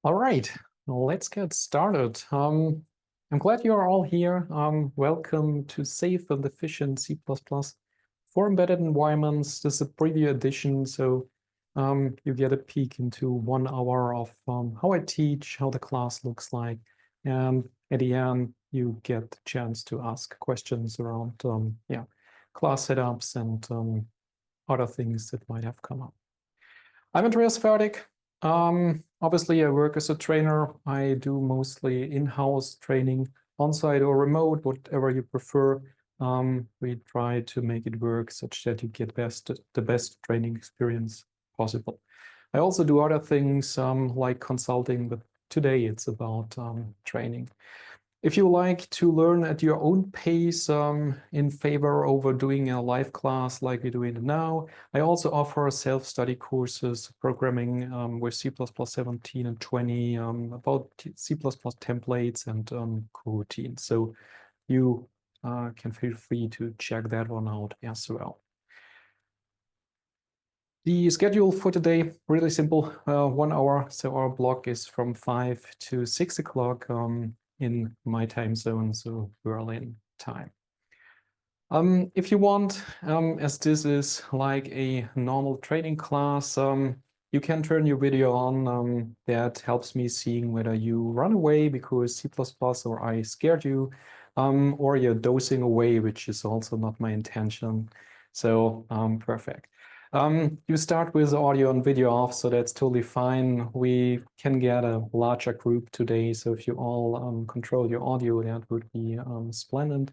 All right, let's get started. I'm glad you're all here. Welcome to Safe and Efficient C++ for Embedded Environments. This is a preview edition, so you get a peek into 1 hour of how I teach, how the class looks like, and at the end, you get the chance to ask questions around class setups and other things that might have come up. I'm Andreas. Obviously, I work as a trainer. I do mostly in-house training, on-site or remote, whatever you prefer. We try to make it work such that you get the best training experience possible. I also do other things like consulting, but today it's about training. If you like to learn at your own pace in favor over doing a live class like we're doing now, I also offer self-study courses, programming with C++ 17 and 20, about C++ templates and coroutines. So you can feel free to check that one out as well. The schedule for today, really simple, 1 hour. So our block is from 5 to 6 o'clock. In my time zone, so Berlin time. If you want, as this is like a normal training class, you can turn your video on. That helps me seeing whether you run away because C++ or I scared you, or you're dozing away, which is also not my intention. So perfect. You start with audio and video off, so that's totally fine. We can get a larger group today, so if you all control your audio, that would be splendid.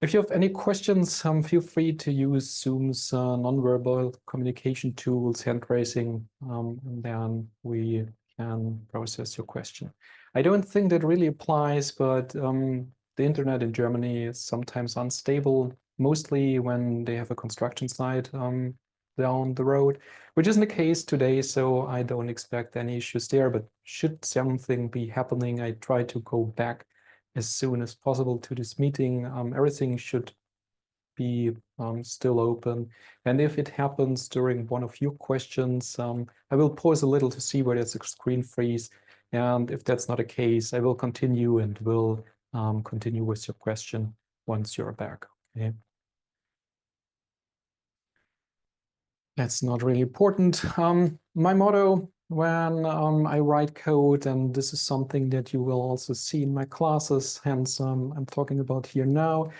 If you have any questions, feel free to use Zoom's nonverbal communication tools, hand raising, and then we can process your question. I don't think that really applies, but the internet in Germany is sometimes unstable, mostly when they have a construction site down the road, which isn't the case today, so I don't expect any issues there. But should something be happening, I try to go back as soon as possible to this meeting. Everything should be still open. And if it happens during one of your questions, I will pause a little to see where there's a screen freeze. And if that's not the case, I will continue and will continue with your question once you're back. Okay. That's not really important. My motto when I write code, and this is something that you will also see in my classes, hence I'm talking about here now,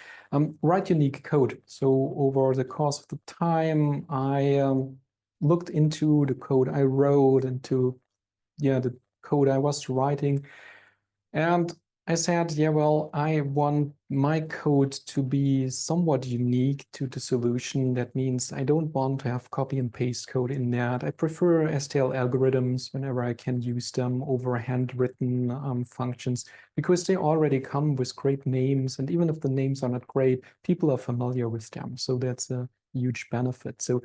write unique code. So over the course of the time, I looked into the code I wrote, into the code I was writing, and I said, yeah, well, I want my code to be somewhat unique to the solution. That means I don't want to have copy and paste code in that. I prefer STL algorithms whenever I can use them over handwritten functions, because they already come with great names. And even if the names are not great, people are familiar with them. So that's a huge benefit. So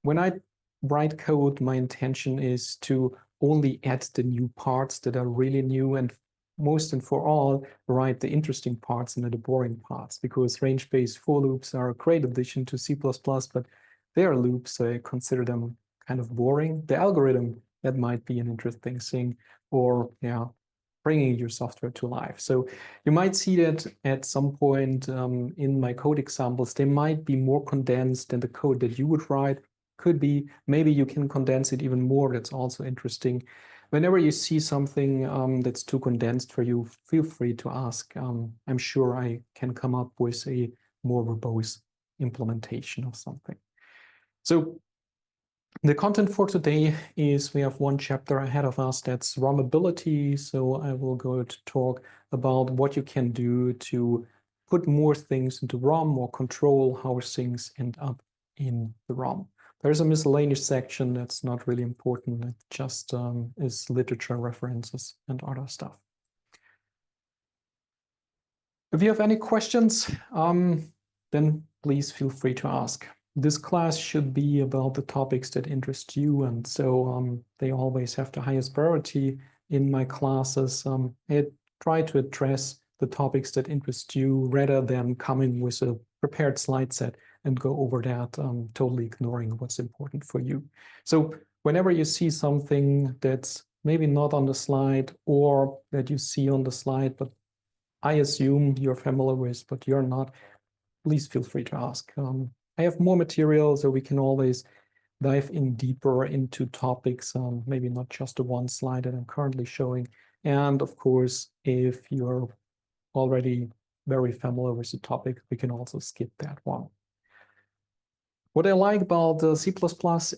when I write code, my intention is to only add the new parts that are really new, and most and for all, write the interesting parts and the boring parts, because range-based for loops are a great addition to C++, but they are loops, so I consider them kind of boring. The algorithm, that might be an interesting thing, or bringing your software to life. So you might see that at some point in my code examples, they might be more condensed than the code that you would write. Could be, maybe you can condense it even more. That's also interesting. Whenever you see something that's too condensed for you, feel free to ask. I'm sure I can come up with a more verbose implementation of something. So the content for today is we have one chapter ahead of us, that's ROM-ability. So I will go to talk about what you can do to put more things into ROM or control how things end up in the ROM. There's a miscellaneous section that's not really important. It just is literature references and other stuff. If you have any questions, then please feel free to ask. This class should be about the topics that interest you, and so they always have the highest priority in my classes. I try to address the topics that interest you rather than coming with a prepared slide set and go over that, totally ignoring what's important for you. So whenever you see something that's maybe not on the slide or that you see on the slide, but I assume you're familiar with, but you're not, please feel free to ask. I have more material, so we can always dive in deeper into topics, maybe not just the one slide that I'm currently showing. And of course, if you're already very familiar with the topic, we can also skip that one. What I like about C++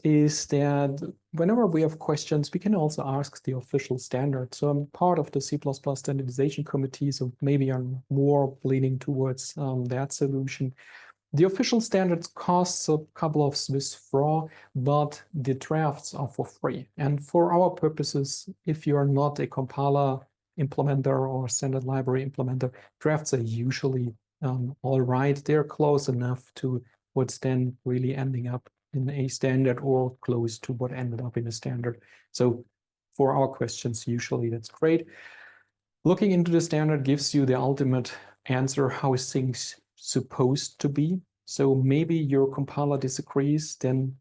is that whenever we have questions, we can also ask the official standard. So I'm part of the C++ standardization committee, so maybe I'm more leaning towards that solution. The official standards costs a couple of Swiss francs, but the drafts are for free. And for our purposes, if you're not a compiler implementer or standard library implementer, drafts are usually all right. They're close enough to what's then really ending up in a standard or close to what ended up in a standard. So for our questions, usually that's great. Looking into the standard gives you the ultimate answer, how is things supposed to be. So maybe your compiler disagrees, then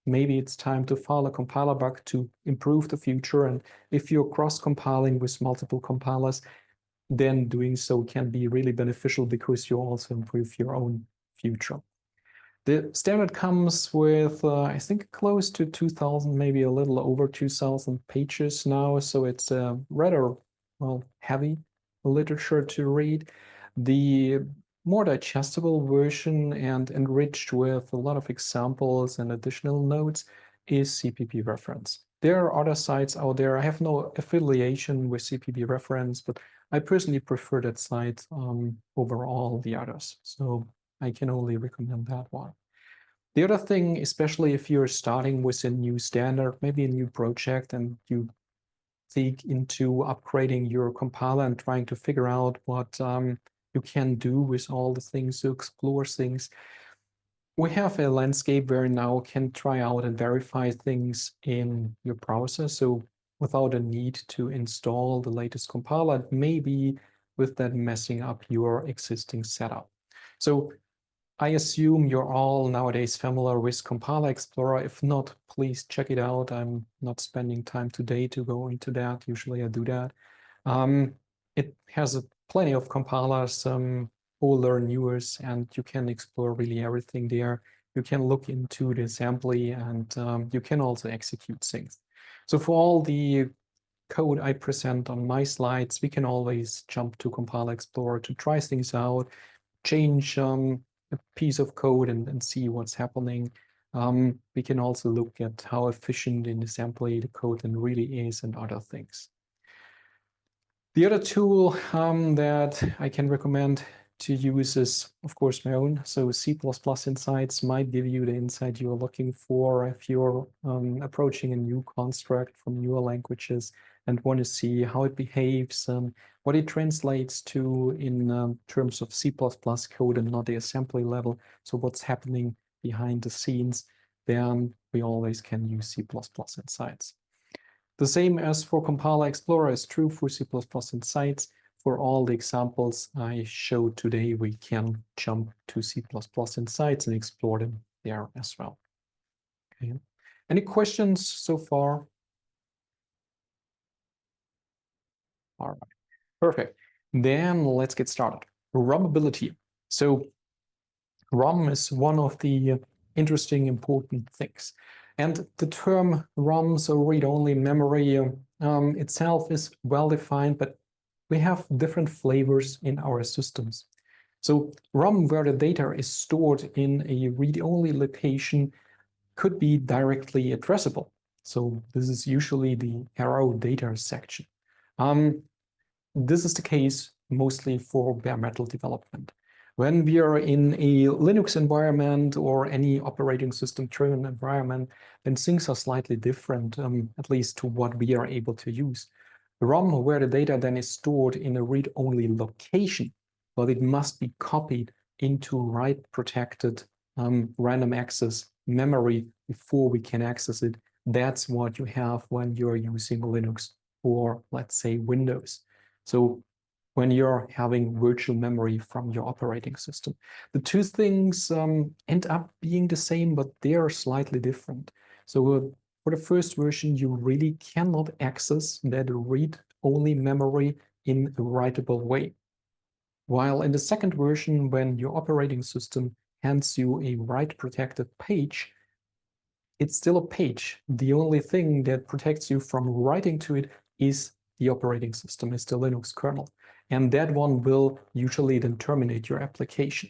maybe it's time to file a compiler bug to improve the future. And if you're cross-compiling with multiple compilers, then doing so can be really beneficial because you also improve your own future. The standard comes with, I think, close to 2,000, maybe a little over 2,000 pages now. So it's a rather, well, heavy literature to read. The more digestible version and enriched with a lot of examples and additional notes is CPP reference. There are other sites out there. I have no affiliation with CPP reference, but I personally prefer that site over all the others. So I can only recommend that one. The other thing, especially if you're starting with a new standard, maybe a new project, and you dig into upgrading your compiler and trying to figure out what you can do with all the things to explore things. We have a landscape where now can try out and verify things in your browser. So without a need to install the latest compiler, maybe with that messing up your existing setup. So I assume you're all nowadays familiar with Compiler Explorer. If not, please check it out. I'm not spending time today to go into that. Usually I do that. It has plenty of compilers, older, newer, and you can explore really everything there. You can look into the assembly and you can also execute things. So for all the code I present on my slides, we can always jump to Compiler Explorer to try things out, change a piece of code and see what's happening. We can also look at how efficient in assembly the code then really is and other things. The other tool that I can recommend to use is, of course, my own. So C++ Insights might give you the insight you're looking for if you're approaching a new construct from newer languages and want to see how it behaves, what it translates to in terms of C++ code and not the assembly level. So what's happening behind the scenes, then we always can use C++ Insights. The same as for Compiler Explorer is true for C++ Insights. For all the examples I showed today, we can jump to C++ Insights and explore them there as well. Okay. Any questions so far? All right, perfect. Then let's get started. ROM-ability. So ROM is one of the interesting, important things. And the term ROM, so read-only memory itself is well-defined, but we have different flavors in our systems. So ROM, where the data is stored in a read-only location, could be directly addressable. So this is usually the arrow data section. This is the case mostly for bare metal development. When we are in a Linux environment or any operating system driven environment, then things are slightly different, at least to what we are able to use. The ROM, where the data then is stored in a read-only location, but it must be copied into write-protected random access memory before we can access it. That's what you have when you're using Linux or, let's say, Windows. So when you're having virtual memory from your operating system, the two things end up being the same, but they are slightly different. So for the first version, you really cannot access that read-only memory in a writable way. While in the second version, when your operating system hands you a write-protected page, it's still a page. The only thing that protects you from writing to it is the operating system, is the Linux kernel. And that one will usually then terminate your application.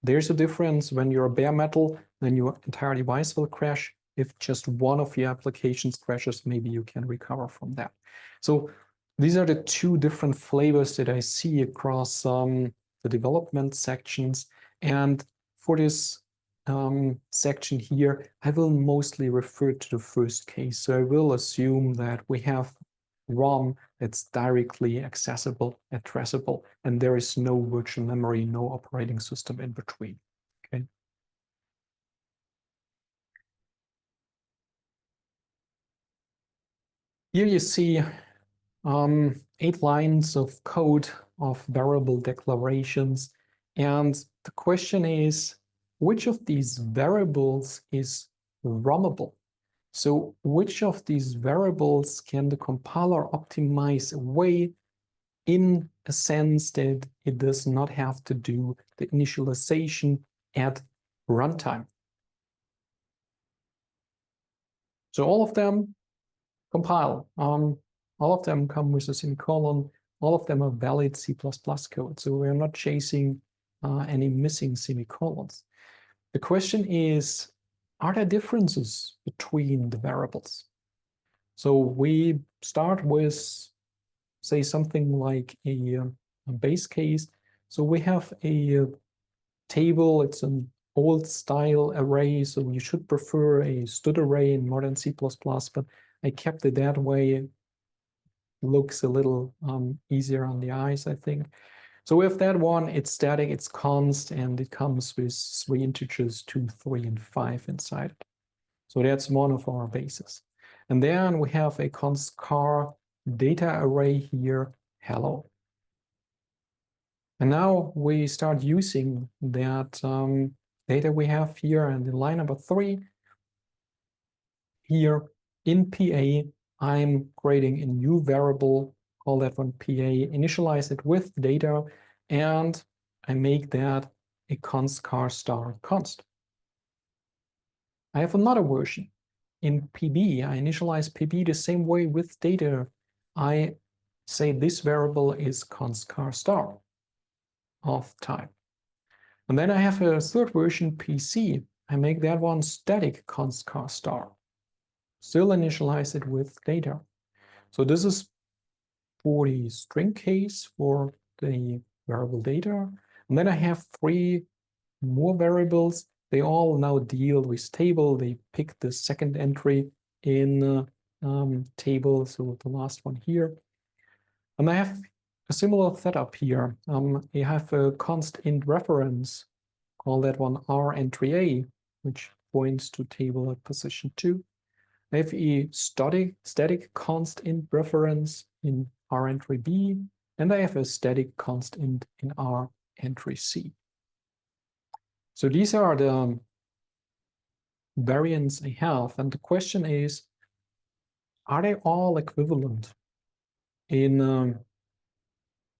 There's a difference when you're bare metal, then your entire device will crash. If just one of your applications crashes, maybe you can recover from that. So these are the two different flavors that I see across the development sections. And for this section here, I will mostly refer to the first case. So I will assume that we have ROM that's directly accessible, addressable, and there is no virtual memory, no operating system in between. Okay. Here you see 8 lines of code of variable declarations. And the question is, which of these variables is ROMable? So which of these variables can the compiler optimize away in a sense that it does not have to do the initialization at runtime? So all of them compile. All of them come with a semicolon. All of them are valid C++ code. So we're not chasing any missing semicolons. The question is, are there differences between the variables? So we start with, say, something like a base case. So we have a table. It's an old style array. So you should prefer a std array in modern C++, but I kept it that way. It looks a little easier on the eyes, I think. So with that one, it's static, it's const, and it comes with 3 integers, 2, 3, and 5 inside it. So that's one of our bases. And then we have a const char data array here, hello. And now we start using that data we have here, and in line number 3, here in PA, I'm creating a new variable, call that one PA, initialize it with data, and I make that a const char star const. I have another version. In PB, I initialize PB the same way with data. I say this variable is const char star of type. And then I have a third version, PC. I make that one static const char star. Still initialize it with data. So this is for the string case for the variable data. And then I have 3 more variables. They all now deal with table. They pick the second entry in table, so the last one here. And I have a similar setup here. I have a const int reference, call that one R entry A, which points to table at position 2. I have a static const int reference in R entry B, and I have a static const int in R entry C. So these are the variants I have, and the question is, are they all equivalent in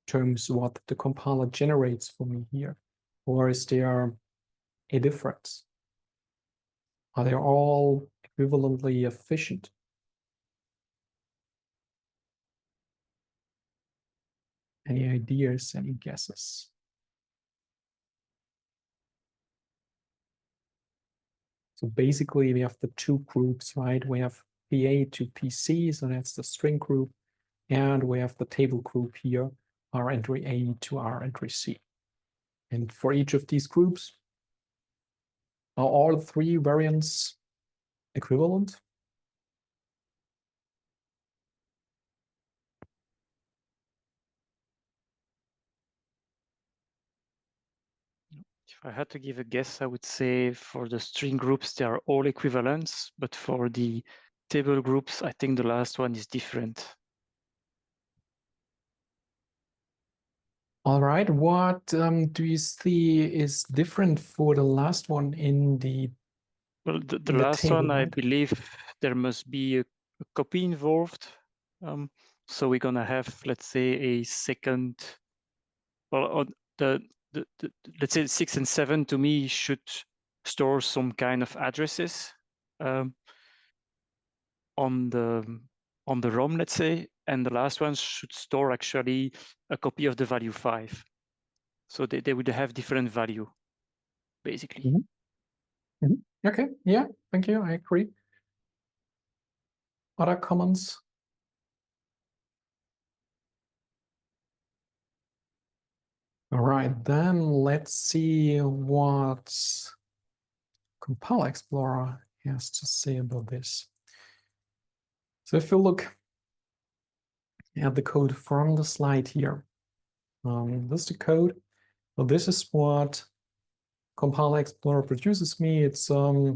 terms of what the compiler generates for me here, or is there a difference? Are they all equivalently efficient? Any ideas, any guesses? So basically we have the 2 groups, right? We have PA to PC, so that's the string group, and we have the table group here, R entry A to R entry C. And for each of these groups, are all 3 variants equivalent? If I had to give a guess, I would say for the string groups, they are all equivalent, but for the table groups, I think the last one is different. All right, what do you see is different for the last one in the Well, the in the last table, one, I right? believe there must be a copy involved. So we're gonna have, let's say, a second. Well, on the let's say 6 and 7 to me should store some kind of addresses on the ROM, let's say, and the last one should store actually a copy of the value 5. So they would have different value, basically. Mm-hmm. Mm-hmm. Okay, yeah, thank you, I agree. Other comments? All right, then let's see what Constexpr has to say about this. So if you look at the code from the slide here, this is the code. Well, this is what Constexpr produces me. It's a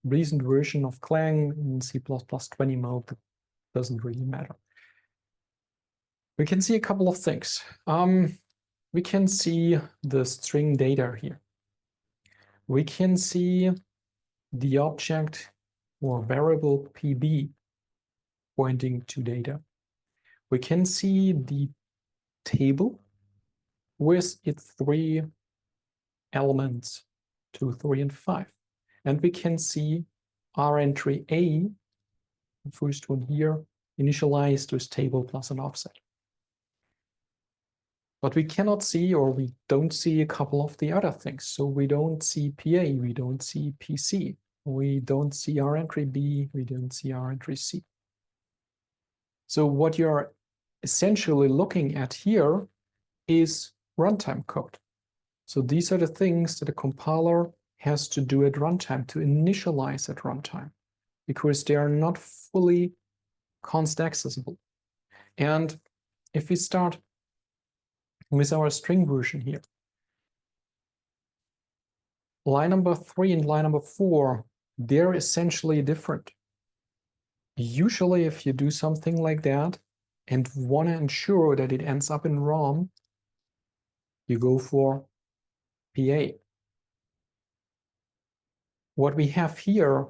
recent version of Clang in C++ 20 mode. That doesn't really matter. We can see a couple of things. We can see the string data here. We can see the object or variable PB pointing to data. We can see the table with its 3 elements, 2, 3, and 5. And we can see our entry A, the first one here, initialized with table plus an offset. But we cannot see, or we don't see a couple of the other things. So we don't see PA, we don't see PC, we don't see our entry B, we don't see our entry C. So what you're essentially looking at here is runtime code. So these are the things that a compiler has to do at runtime, to initialize at runtime, because they are not fully const accessible. And if we start with our string version here, line number 3 and line number 4, they're essentially different. Usually, if you do something like that and want to ensure that it ends up in ROM, you go for PA. What we have here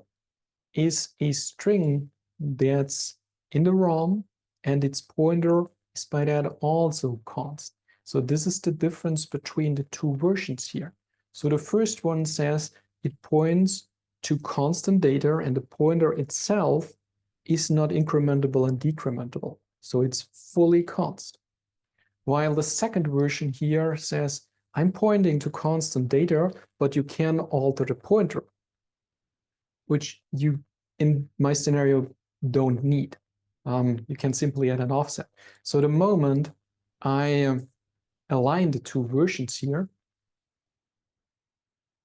is a string that's in the ROM, and its pointer is by that also const. So this is the difference between the two versions here. So the first one says it points to constant data, and the pointer itself is not incrementable and decrementable. So it's fully const. While the second version here says, I'm pointing to constant data, but you can alter the pointer, which you, in my scenario, don't need. You can simply add an offset. So the moment I align the two versions here,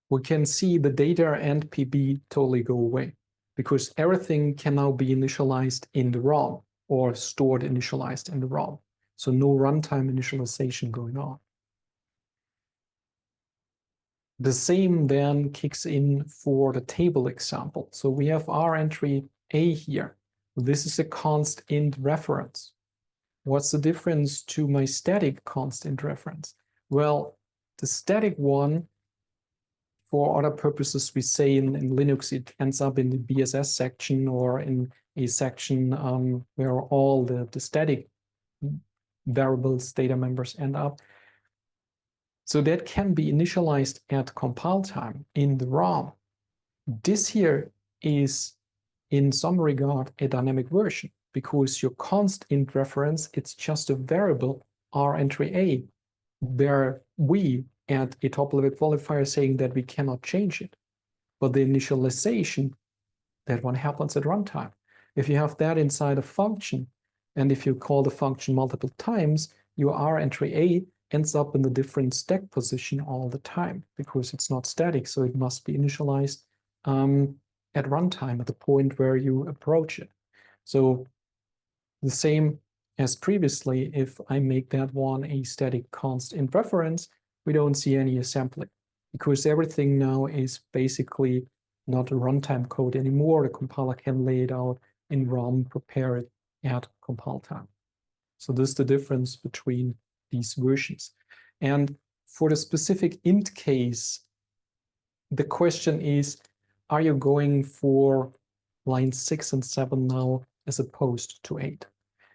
we can see the data and PB totally go away, because everything can now be initialized in the ROM or stored initialized in the ROM. So no runtime initialization going on. The same then kicks in for the table example. So we have our entry A here. This is a const int reference. What's the difference to my static const int reference? Well, the static one, for other purposes, we say in Linux, it ends up in the BSS section or in a section where all the static variables data members end up. So that can be initialized at compile time in the ROM. This here is, in some regard, a dynamic version, because your const int reference, it's just a variable, our entry A, where we add a top-level qualifier saying that we cannot change it. But the initialization, that one happens at runtime. If you have that inside a function, and if you call the function multiple times, your R entry A ends up in the different stack position all the time, because it's not static, so it must be initialized at runtime, at the point where you approach it. So the same as previously, if I make that one a static const int reference, we don't see any assembly, because everything now is basically not a runtime code anymore. The compiler can lay it out in ROM, prepare it at compile time. So this is the difference between these versions. And for the specific int case, the question is, are you going for line 6 and 7 now as opposed to 8?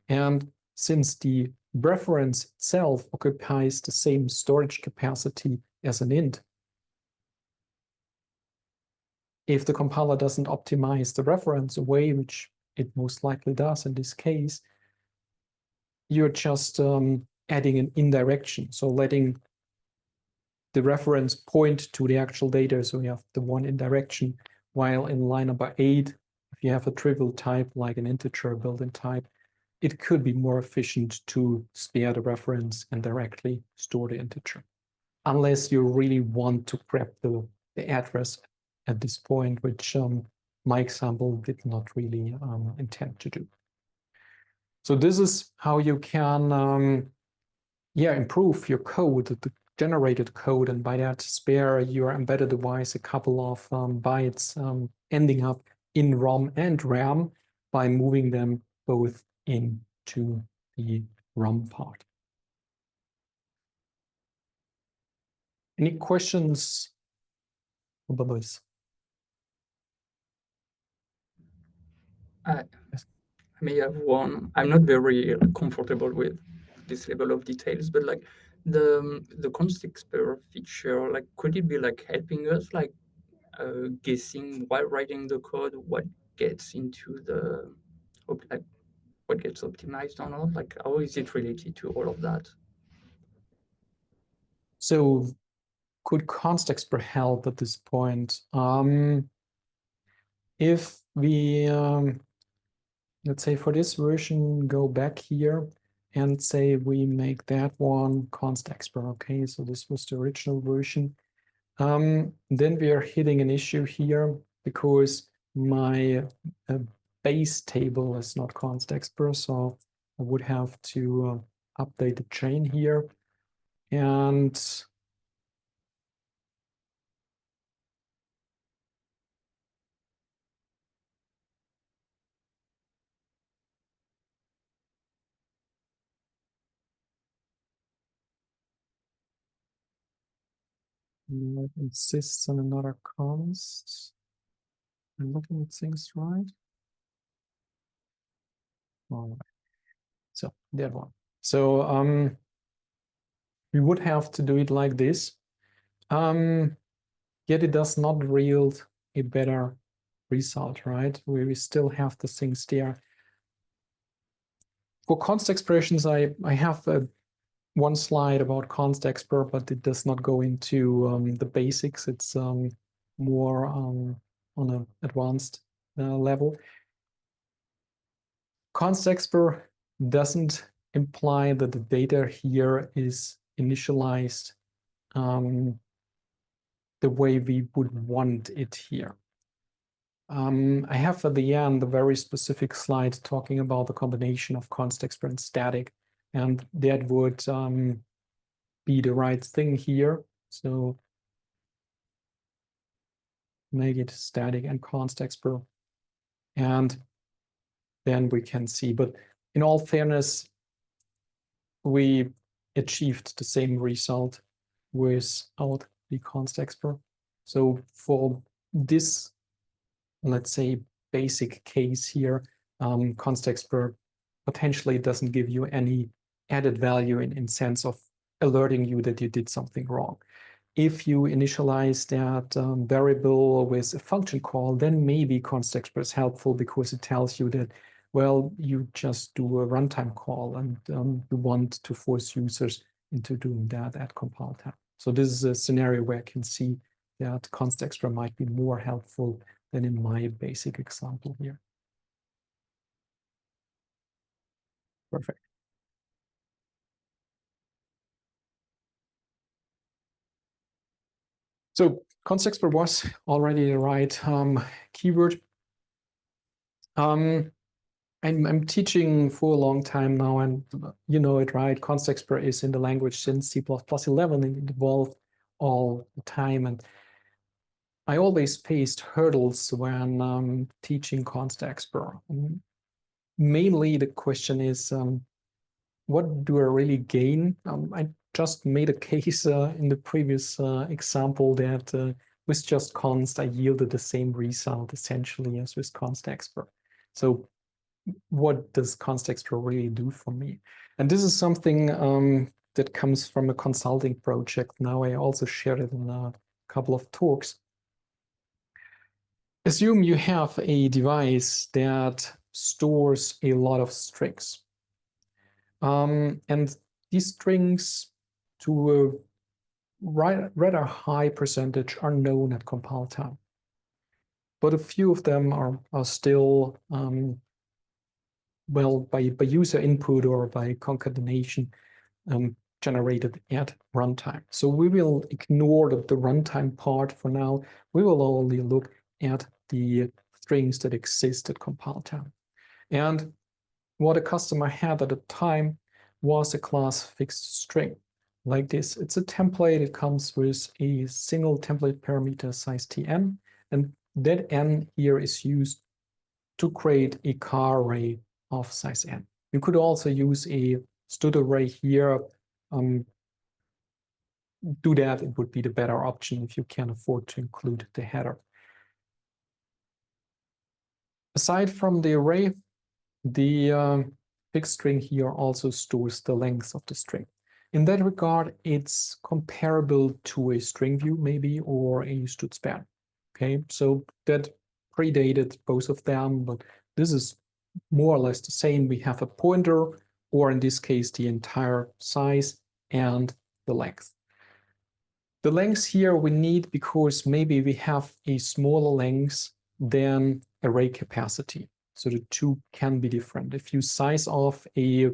And since the reference itself occupies the same storage capacity as an int, if the compiler doesn't optimize the reference away, which it most likely does in this case, you're just adding an indirection, so letting the reference point to the actual data, so you have the one indirection, while in line number 8, if you have a trivial type like an integer built-in type, it could be more efficient to spare the reference and directly store the integer, unless you really want to grab the address at this point, which my example did not really intend to do. So this is how you can improve your code, the generated code, and by that spare your embedded device a couple of bytes ending up in ROM and RAM by moving them both into the ROM part. Any questions about this? I may have one. I'm not very comfortable with this level of details, but like the Constexpr feature, like could it be like helping us like guessing while writing the code what gets into the like what gets optimized or not? Like how is it related to all of that? So could Constexpr help at this point? If we let's say for this version, go back here and say we make that one Constexpr. Okay, so this was the original version. Then we are hitting an issue here because my base table is not Constexpr, so I would have to update the chain here. And it insists on another const. I'm looking at things right. All right. So that one. So we would have to do it like this. Yet it does not yield a better result, right? We still have the things there. For const expressions, I have one slide about Constexpr, but it does not go into the basics. It's more on an advanced level. Constexpr doesn't imply that the data here is initialized the way we would want it here. I have at the end a very specific slide talking about the combination of Constexpr and static, and that would be the right thing here. So make it static and Constexpr, and then we can see. But in all fairness, we achieved the same result without the Constexpr. So for this, let's say, basic case here, Constexpr potentially doesn't give you any added value in sense of alerting you that you did something wrong. If you initialize that variable with a function call, then maybe Constexpr is helpful because it tells you that, well, you just do a runtime call and you want to force users into doing that at compile time. So this is a scenario where I can see that Constexpr might be more helpful than in my basic example here. Perfect. So Constexpr was already the right keyword. I'm teaching for a long time now, and you know it, right? Constexpr is in the language since C++11, and it evolved all the time. And I always faced hurdles when teaching Constexpr. Mainly the question is, what do I really gain? I just made a case in the previous example that with just const, I yielded the same result essentially as with Constexpr. So what does Constexpr really do for me? And this is something that comes from a consulting project. Now I also shared it in a couple of talks. Assume you have a device that stores a lot of strings. And these strings, to a rather high percentage, are known at compile time. But a few of them are still, well, by user input or by concatenation, generated at runtime. So we will ignore the runtime part for now. We will only look at the strings that exist at compile time. And what a customer had at the time was a class fixed string like this. It's a template. It comes with a single template parameter size tn, and that n here is used to create a car array of size n. You could also use a stud array here. Do that, it would be the better option if you can afford to include the header. Aside from the array, the fixed string here also stores the length of the string. In that regard, it's comparable to a string view maybe, or a stud span. Okay, so that predated both of them, but this is more or less the same. We have a pointer, or in this case, the entire size and the length. The length here we need because maybe we have a smaller length than array capacity. So the two can be different. If you size off a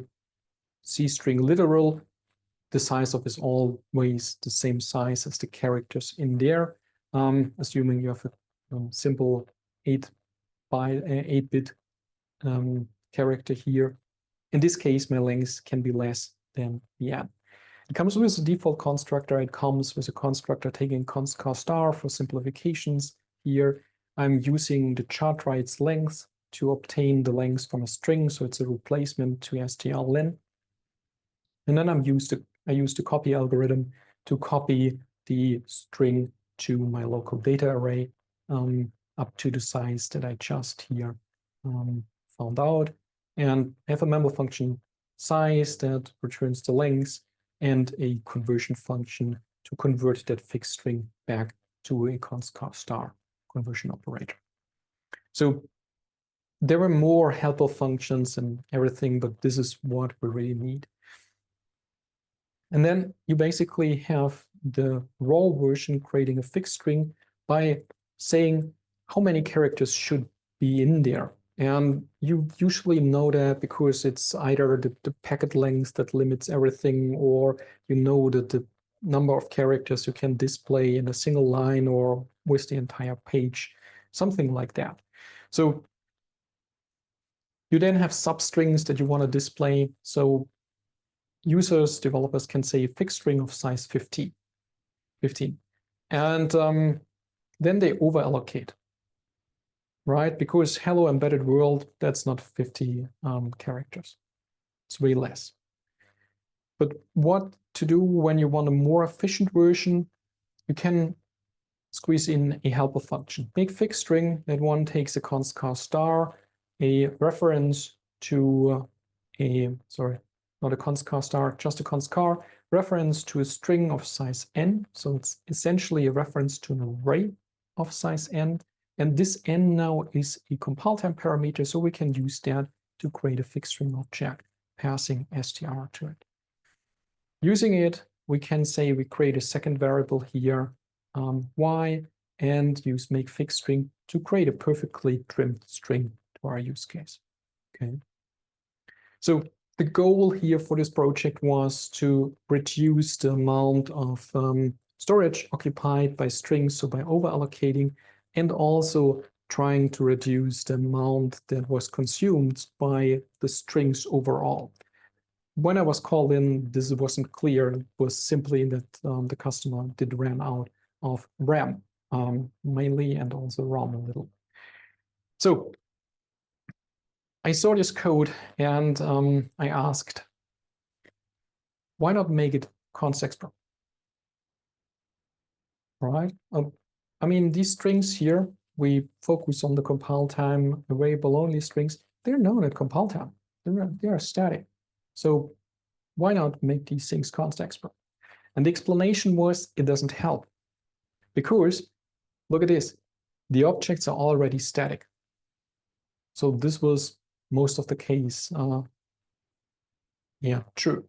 C string literal, the size of is always the same size as the characters in there, assuming you have a simple 8-bit character here. In this case, my length can be less than the n. It comes with a default constructor. It comes with a constructor taking const star for simplifications. Here, I'm using the chart write's length to obtain the length from a string, so it's a replacement to strlen. And then I use the copy algorithm to copy the string to my local data array up to the size that I just here found out, and have a member function size that returns the length, and a conversion function to convert that fixed string back to a const star conversion operator. So there are more helpful functions and everything, but this is what we really need. And then you basically have the raw version creating a fixed string by saying how many characters should be in there. And you usually know that because it's either the packet length that limits everything, or you know that the number of characters you can display in a single line or with the entire page, something like that. So you then have substrings that you want to display. So users, developers can say a fixed string of size 15. And then they over allocate, right? Because hello embedded world, that's not 50 characters. It's way less. But what to do when you want a more efficient version? You can squeeze in a helper function. Make fixed string that one takes a const star, a reference to not a const star, just a const car, reference to a string of size n. So it's essentially a reference to an array of size n. And this n now is a compile time parameter, so we can use that to create a fixed string object, passing str to it. Using it, we can say we create a second variable here, y, and use make fixed string to create a perfectly trimmed string to our use case. Okay. So the goal here for this project was to reduce the amount of storage occupied by strings, so by over allocating, and also trying to reduce the amount that was consumed by the strings overall. When I was called in, this wasn't clear. It was simply that the customer did run out of RAM mainly, and also ROM a little. So I saw this code and I asked, why not make it Constexpr? Right? I mean, these strings here, we focus on the compile time available only strings. They're known at compile time. They are static. So why not make these things Constexpr? And the explanation was it doesn't help. Because look at this. The objects are already static. So this was most of the case. Yeah, true.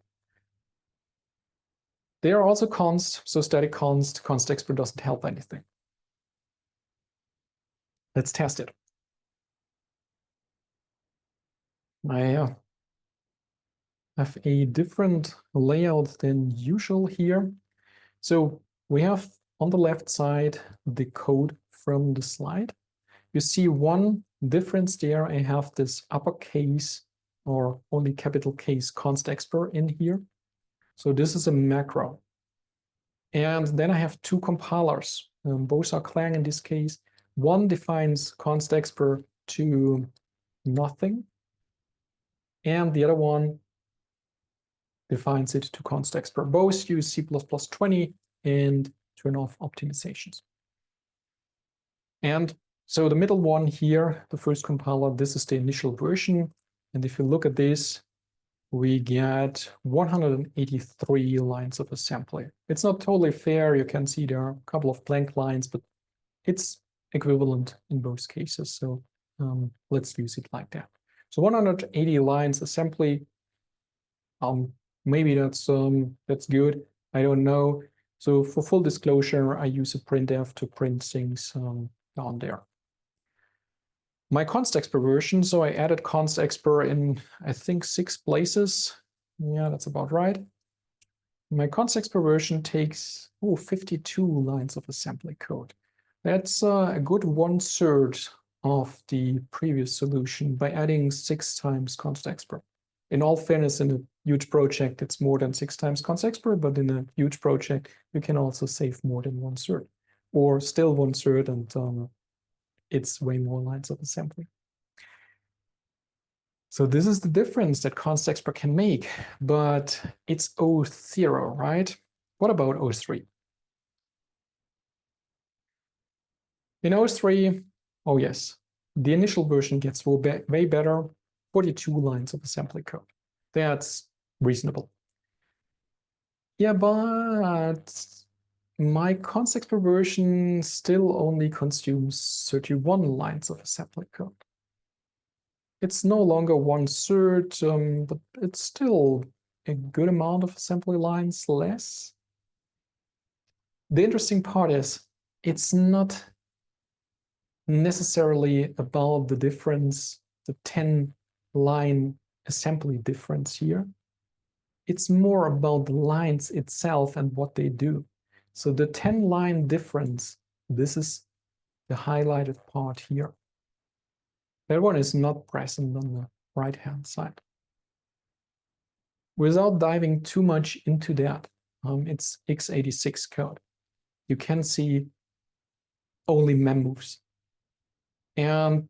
They are also const, so static const, Constexpr doesn't help anything. Let's test it. I have a different layout than usual here. So we have on the left side the code from the slide. You see one difference there. I have this uppercase or only capital case Constexpr in here. So this is a macro. And then I have two compilers. Both are Clang in this case. One defines Constexpr to nothing. And the other one defines it to Constexpr. Both use C++20 and turn off optimizations. And so the middle one here, the first compiler, this is the initial version. And if you look at this, we get 183 lines of assembly. It's not totally fair. You can see there are a couple of blank lines, but it's equivalent in both cases. So let's use it like that. So 180 lines assembly. Maybe that's good. I don't know. So for full disclosure, I use a printf to print things down there. My Constexpr version, so I added Constexpr in, I think, 6 places. Yeah, that's about right. My Constexpr version takes 52 lines of assembly code. That's a good 1/3 of the previous solution by adding 6 times Constexpr. In all fairness, in a huge project, it's more than 6 times Constexpr, but in a huge project, you can also save more than 1/3, or still 1/3, and it's way more lines of assembly. So this is the difference that Constexpr can make, but it's 0.0, right? What about 0.3? In 0.3, oh yes, the initial version gets way better, 42 lines of assembly code. That's reasonable. Yeah, but my Constexpr version still only consumes 31 lines of assembly code. It's no longer 1/3, but it's still a good amount of assembly lines less. The interesting part is it's not necessarily about the difference, the 10-line assembly difference here. It's more about the lines itself and what they do. So the 10-line difference, this is the highlighted part here. That one is not present on the right-hand side. Without diving too much into that, it's x86 code. You can see only mem moves and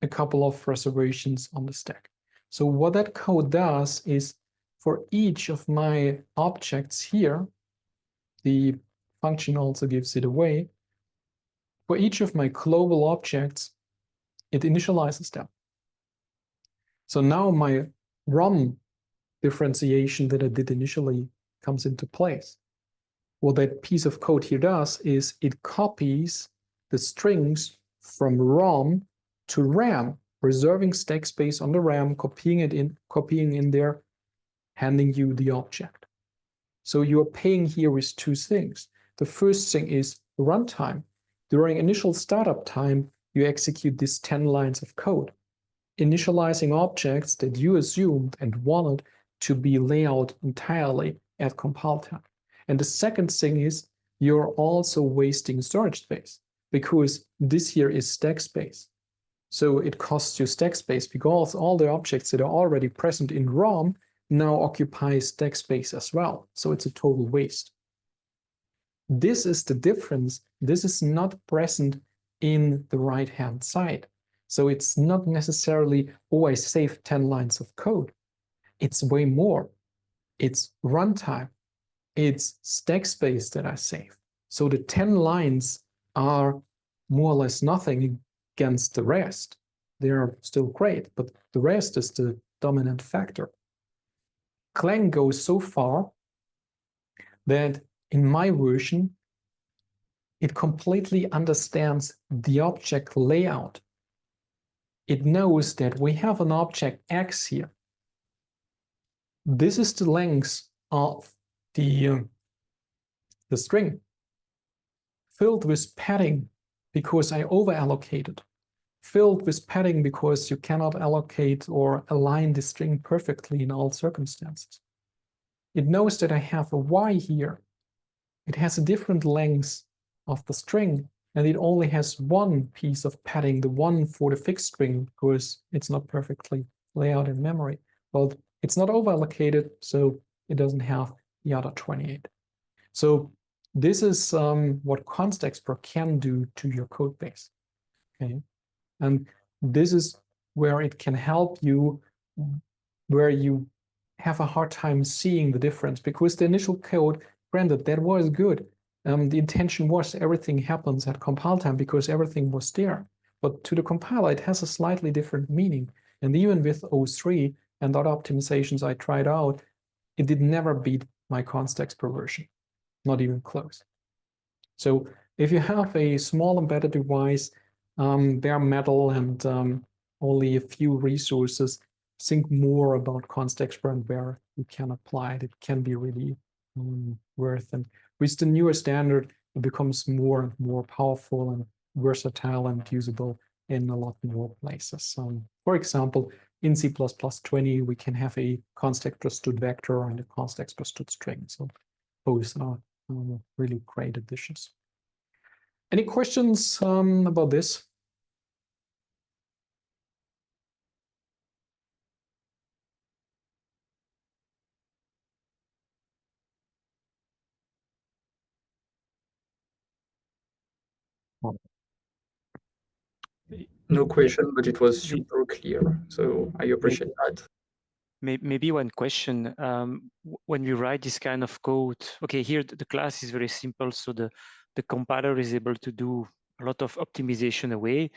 a couple of reservations on the stack. So what that code does is for each of my objects here, the function also gives it away. For each of my global objects, it initializes them. So now my ROM differentiation that I did initially comes into place. What that piece of code here does is it copies the strings from ROM to RAM, reserving stack space on the RAM, copying in there, handing you the object. So you're paying here with 2 things. The first thing is runtime. During initial startup time, you execute these 10 lines of code, initializing objects that you assumed and wanted to be laid out entirely at compile time. And the second thing is you're also wasting storage space because this here is stack space. So it costs you stack space because all the objects that are already present in ROM now occupy stack space as well. So it's a total waste. This is the difference. This is not present in the right-hand side. So it's not necessarily, oh, I saved 10 lines of code. It's way more. It's runtime. It's stack space that I saved. So the 10 lines are more or less nothing against the rest. They're still great, but the rest is the dominant factor. Clang goes so far that in my version, it completely understands the object layout. It knows that we have an object X here. This is the length of the string, filled with padding because I over-allocated, filled with padding because you cannot allocate or align the string perfectly in all circumstances. It knows that I have a Y here. It has a different length of the string, and it only has one piece of padding, the one for the fixed string, because it's not perfectly laid out in memory. Well, it's not over-allocated, so it doesn't have the other 28. So this is what Constexpr can do to your code base. Okay, and this is where it can help you, where you have a hard time seeing the difference, because the initial code, granted, that was good. The intention was everything happens at compile time because everything was there. But to the compiler, it has a slightly different meaning. And even with O3 and other optimizations I tried out, it did never beat my Constexpr version, not even close. So if you have a small embedded device, bare metal, and only a few resources, think more about Constexpr and where you can apply it. It can be really worth. And with the newer standard, it becomes more and more powerful and versatile and usable in a lot more places. For example, in C++20, we can have a Constexpr std vector and a Constexpr std string. So both are really great additions. Any questions about this? No question, but it was super clear. So I appreciate that. Maybe one question. When we write this kind of code, okay, here the class is very simple, so the compiler is able to do a lot of optimization away.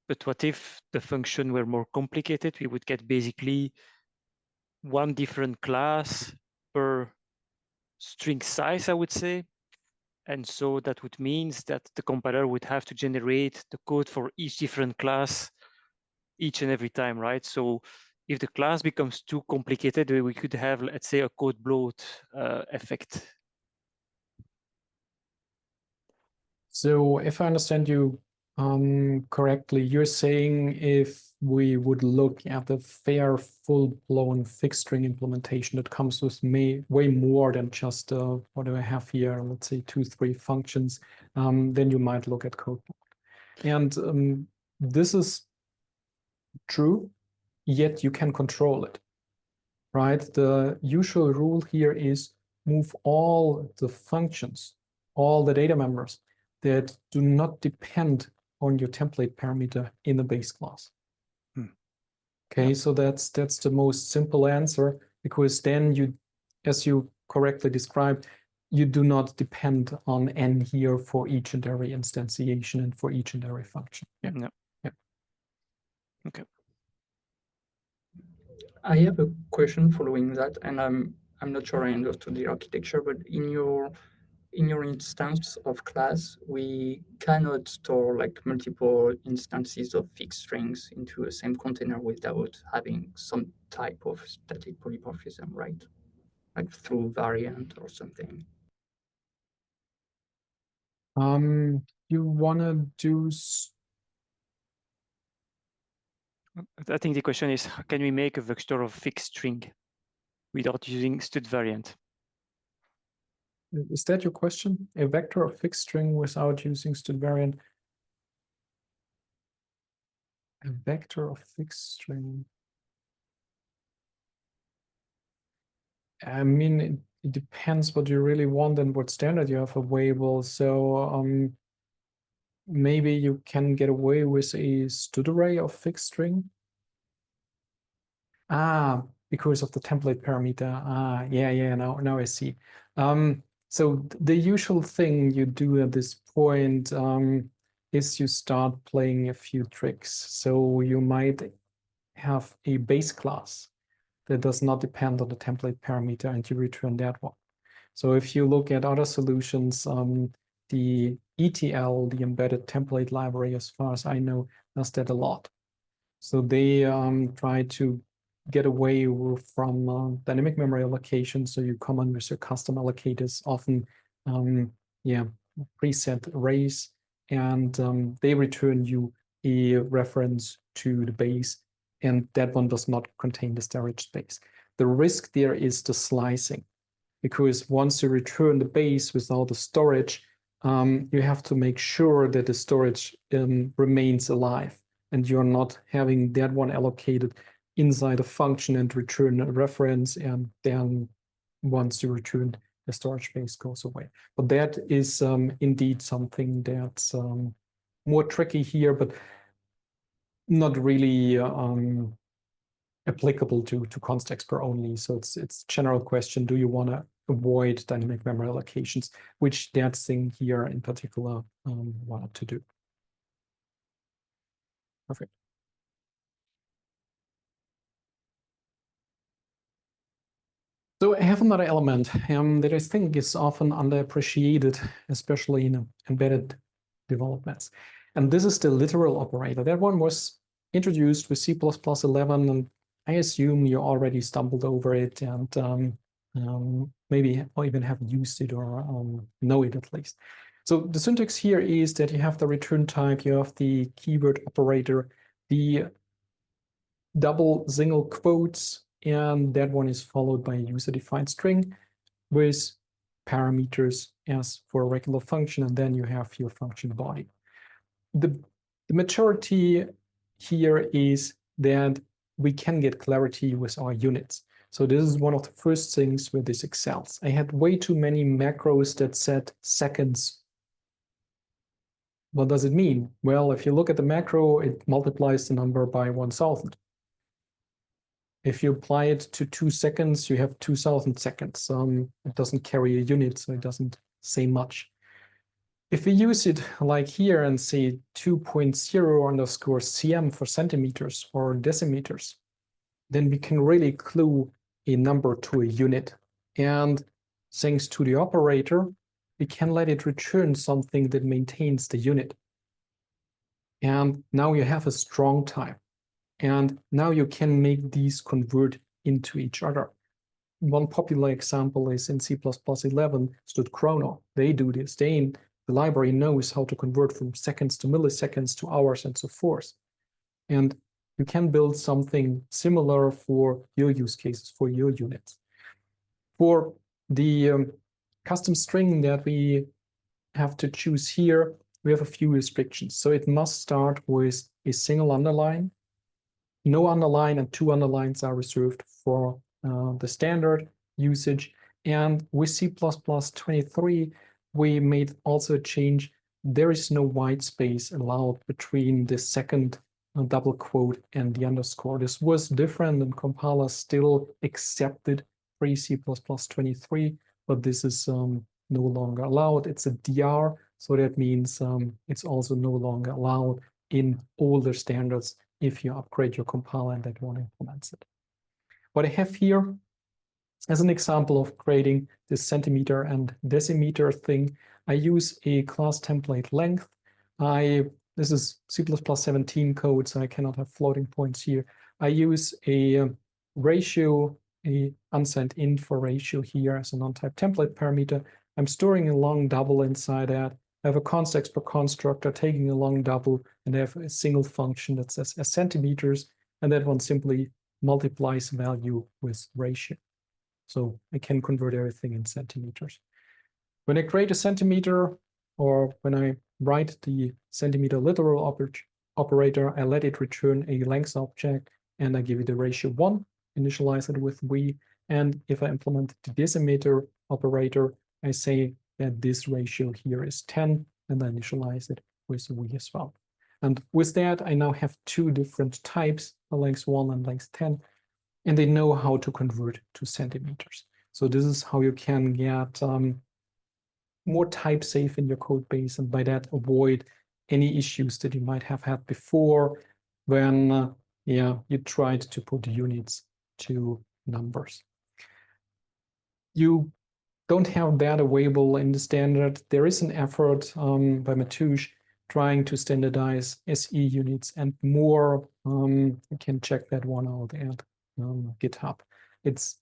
But what if the function were more complicated? We would get basically one different class per string size, I would say. And so that would mean that the compiler would have to generate the code for each different class each and every time, right? So if the class becomes too complicated, we could have, let's say, a code bloat effect. So if I understand you correctly, you're saying if we would look at the fair, full-blown fixed string implementation that comes with way more than just what do I have here, let's say 2-3 functions, then you might look at code. And this is true, yet you can control it, right? The usual rule here is move all the functions, all the data members that do not depend on your template parameter in the base class. Okay, yeah. So that's the most simple answer, because then you, as you correctly described, you do not depend on n here for each and every instantiation and for each and every function. Yeah. No. Yeah. Okay. I have a question following that, and I'm not sure I understood the architecture, but in your instance of class, we cannot store like multiple instances of fixed strings into the same container without having some type of static polymorphism, right? Like through variant or something. You wanna do? I think the question is, can we make a vector of fixed string without using std variant? Is that your question? A vector of fixed string without using std variant? A vector of fixed string. I mean, it depends what you really want and what standard you have available. So maybe you can get away with a std array of fixed string. Because of the template parameter. Yeah, now I see. So the usual thing you do at this point is you start playing a few tricks. So you might have a base class that does not depend on the template parameter, and you return that one. So if you look at other solutions, the ETL, the embedded template library, as far as I know, does that a lot. So they try to get away from dynamic memory allocation. So you come on with your custom allocators, often preset arrays, and they return you a reference to the base, and that one does not contain the storage space. The risk there is the slicing, because once you return the base without the storage, you have to make sure that the storage remains alive, and you're not having that one allocated inside a function and return a reference, and then once you return, the storage space goes away. But that is indeed something that's more tricky here, but not really applicable to Constexpr only. So it's general question: do you want to avoid dynamic memory allocations, which that thing here in particular wanted to do. Perfect. So I have another element that I think is often underappreciated, especially in embedded developments. And this is the literal operator. That one was introduced with C++11, and I assume you already stumbled over it and maybe even have used it or know it at least. So the syntax here is that you have the return type, you have the keyword operator, the double single quotes, and that one is followed by a user-defined string with parameters as for a regular function, and then you have your function body. The majority here is that we can get clarity with our units. So this is one of the first things where this excels. I had way too many macros that said seconds. What does it mean? Well, if you look at the macro, it multiplies the number by 1,000. If you apply it to 2 seconds, you have 2,000 seconds. It doesn't carry a unit, so it doesn't say much. If we use it like here and say 2.0_cm for centimeters or decimeters, then we can really clue a number to a unit. And thanks to the operator, we can let it return something that maintains the unit. And now you have a strong type. And now you can make these convert into each other. One popular example is in C++11 stood chrono. They do this. The library knows how to convert from seconds to milliseconds to hours and so forth. And you can build something similar for your use cases, for your units. For the custom string that we have to choose here, we have a few restrictions. So it must start with a single underline. No underline and 2 underlines are reserved for the standard usage. And with C++23, we made also a change. There is no white space allowed between the second double quote and the underscore. This was different, and compilers still accepted pre-C++23, but this is no longer allowed. It's a DR, so that means it's also no longer allowed in older standards if you upgrade your compiler and that one implements it. What I have here as an example of creating this centimeter and decimeter thing, I use a class template length. This is C++17 code, so I cannot have floating points here. I use a ratio, a unsigned int for ratio here as a non-type template parameter. I'm storing a long double inside that. I have a Constexpr constructor taking a long double, and I have a single function that says centimeters, and that one simply multiplies value with ratio. So I can convert everything in centimeters. When I create a centimeter, or when I write the centimeter literal operator, I let it return a length object, and I give it a ratio 1, initialize it with v. And if I implement the decimeter operator, I say that this ratio here is 10, and I initialize it with v as well. And with that, I now have 2 different types, a length 1 and length 10, and they know how to convert to centimeters. So this is how you can get more type safe in your code base, and by that avoid any issues that you might have had before when you tried to put units to numbers. You don't have that available in the standard. There is an effort by Matouche trying to standardize SE units and more. You can check that one out at GitHub. It's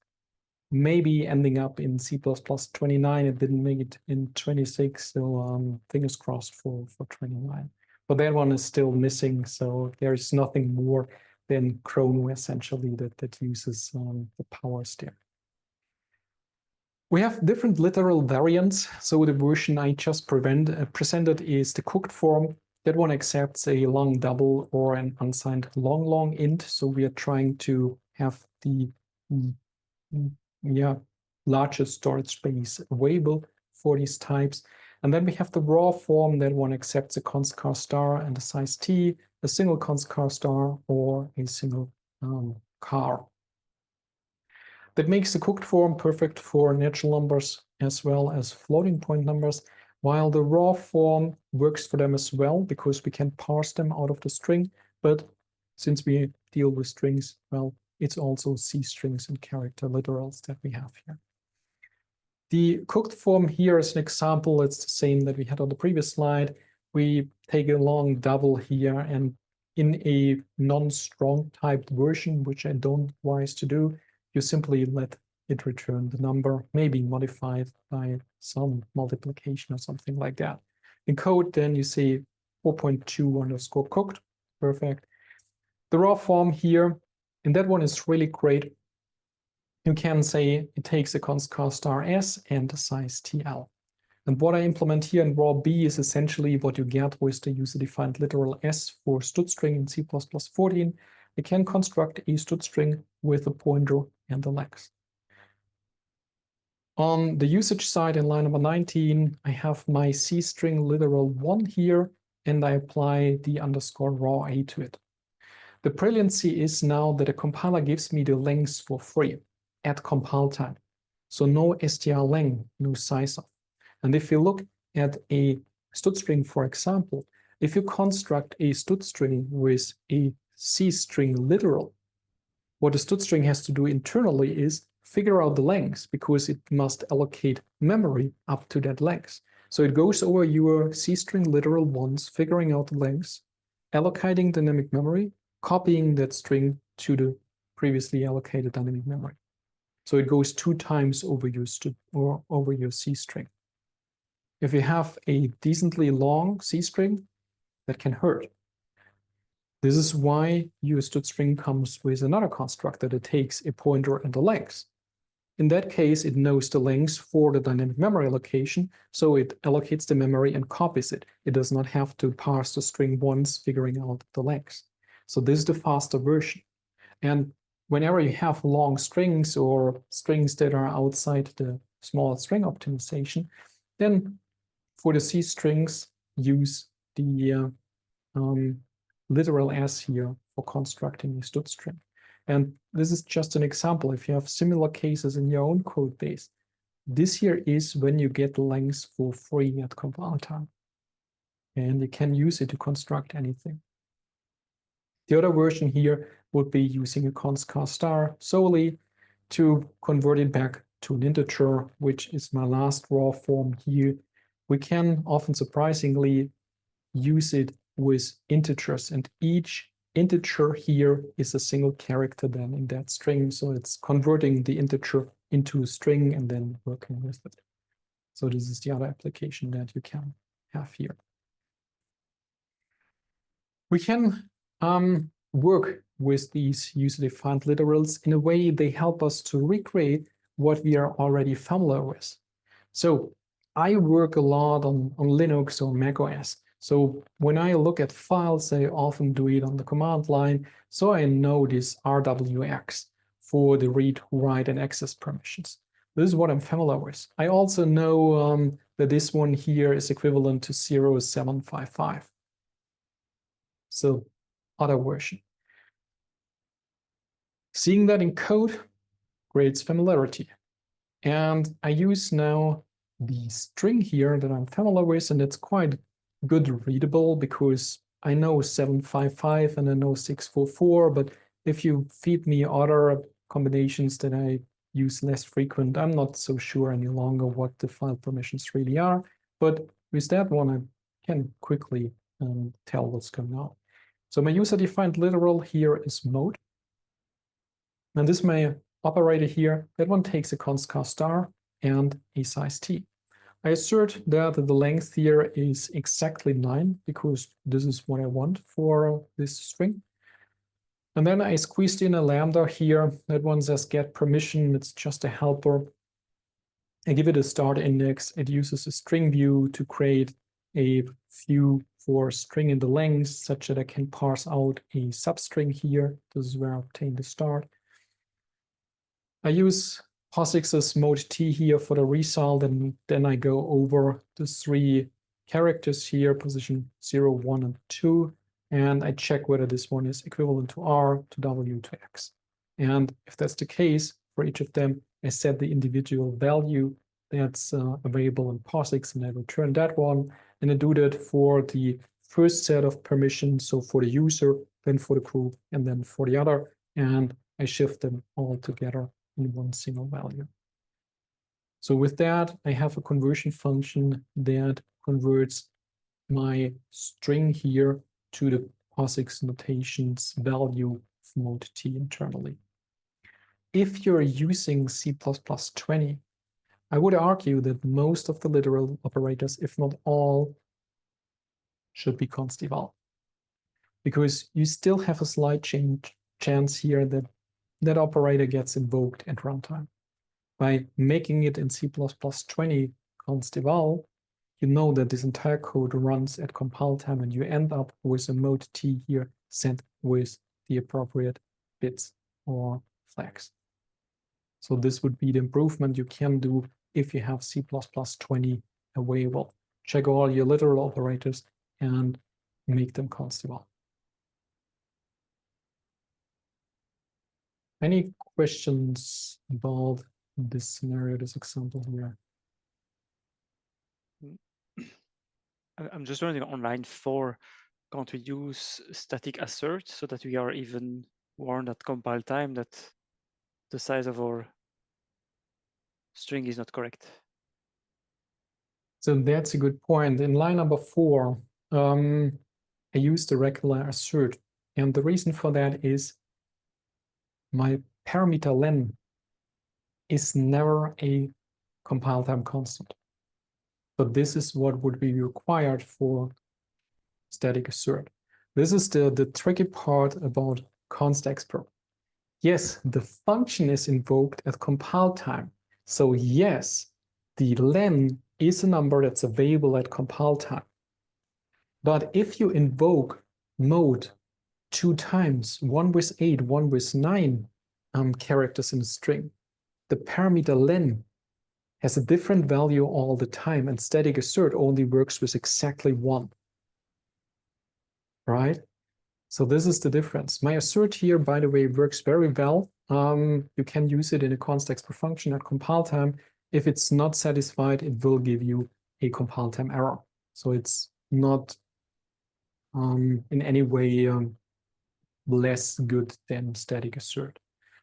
maybe ending up in C++ 29. It didn't make it in 26, so fingers crossed for 29. But that one is still missing, so there is nothing more than Chrono essentially that uses the power stack. We have different literal variants. So the version I just presented is the cooked form. That one accepts a long double or an unsigned long int. So we are trying to have the largest storage space available for these types. And then we have the raw form. That one accepts a const char star and a size t, a single const char star, or a single char. That makes the cooked form perfect for natural numbers as well as floating point numbers, while the raw form works for them as well because we can parse them out of the string. But since we deal with strings, well, it's also C strings and character literals that we have here. The cooked form here is an example. It's the same that we had on the previous slide. We take a long double here, and in a non-strong typed version, which I don't advise to do, you simply let it return the number, maybe modified by some multiplication or something like that. In code, then you see 4.2 _ cooked. Perfect. The raw form here, and that one is really great. You can say it takes a const char star s and a size tl. And what I implement here in raw b is essentially what you get with the user-defined literal s for std_string in C++ 14. You can construct a std_string with a pointer and the lex. On the usage side in line number 19, I have my C string literal 1 here, and I apply the _raw a to it. The brilliancy is now that a compiler gives me the lengths for free at compile time. So no strlen, no size of. And if you look at a std_string, for example, if you construct a std_string with a C string literal, what the std_string has to do internally is figure out the length because it must allocate memory up to that length. So it goes over your C string literal once, figuring out the length, allocating dynamic memory, copying that string to the previously allocated dynamic memory. So it goes 2 times over your C string. If you have a decently long C string, that can hurt. This is why your std_string comes with another constructor that takes a pointer and a length. In that case, it knows the length for the dynamic memory allocation, so it allocates the memory and copies it. It does not have to parse the string once, figuring out the length. So this is the faster version. And whenever you have long strings or strings that are outside the small string optimization, then for the C strings, use the literal s here for constructing a std_string. And this is just an example. If you have similar cases in your own code base, this here is when you get lengths for free at compile time. And you can use it to construct anything. The other version here would be using a const char star solely to convert it back to an integer, which is my last raw form here. We can often surprisingly use it with integers, and each integer here is a single character then in that string. So it's converting the integer into a string and then working with it. So this is the other application that you can have here. We can work with these user-defined literals in a way they help us to recreate what we are already familiar with. So I work a lot on Linux or Mac OS. So when I look at files, I often do it on the command line. So I know this RWX for the read, write, and access permissions. This is what I'm familiar with. I also know that this one here is equivalent to 0755. So other version. Seeing that in code creates familiarity. And I use now the string here that I'm familiar with, and it's quite good readable because I know 755 and I know 644, but if you feed me other combinations that I use less frequent, I'm not so sure any longer what the file permissions really are. But with that one, I can quickly tell what's going on. So my user-defined literal here is mode. And this my operator here, that one takes a const cast star and a size t. I assert that the length here is exactly 9 because this is what I want for this string. And then I squeezed in a lambda here. That one says get permission. It's just a helper. I give it a start index. It uses a string view to create a view for string in the length such that I can parse out a substring here. This is where I obtain the start. I use POSIX's mode t here for the result, and then I go over the 3 characters here, position 0, 1, and 2, and I check whether this one is equivalent to R, to W, to X. And if that's the case, for each of them, I set the individual value that's available in POSIX, and I return that one. And I do that for the first set of permissions, so for the user, then for the group, and then for the other, and I shift them all together in one single value. So with that, I have a conversion function that converts my string here to the POSIX notation's value of mode t internally. If you're using C++20, I would argue that most of the literal operators, if not all, should be const eval, because you still have a slight chance here that that operator gets invoked at runtime. By making it in C++20 const eval, you know that this entire code runs at compile time, and you end up with a mode t here sent with the appropriate bits or flags. So this would be the improvement you can do if you have C++20 available. Check all your literal operators and make them const eval. Any questions about this scenario, this example here? I'm just wondering on line 4, can't we use static assert so that we are even warned at compile time that the size of our string is not correct? So that's a good point. In line number 4, I used a regular assert. And the reason for that is my parameter len is never a compile time constant. But this is what would be required for static assert. This is the tricky part about Constexpr. Yes, the function is invoked at compile time. So yes, the len is a number that's available at compile time. But if you invoke mode 2 times, one with 8, one with 9 characters in a string, the parameter len has a different value all the time, and static assert only works with exactly 1. Right? So this is the difference. My assert here, by the way, works very well. You can use it in a Constexpr function at compile time. If it's not satisfied, it will give you a compile time error. So it's not in any way less good than static assert.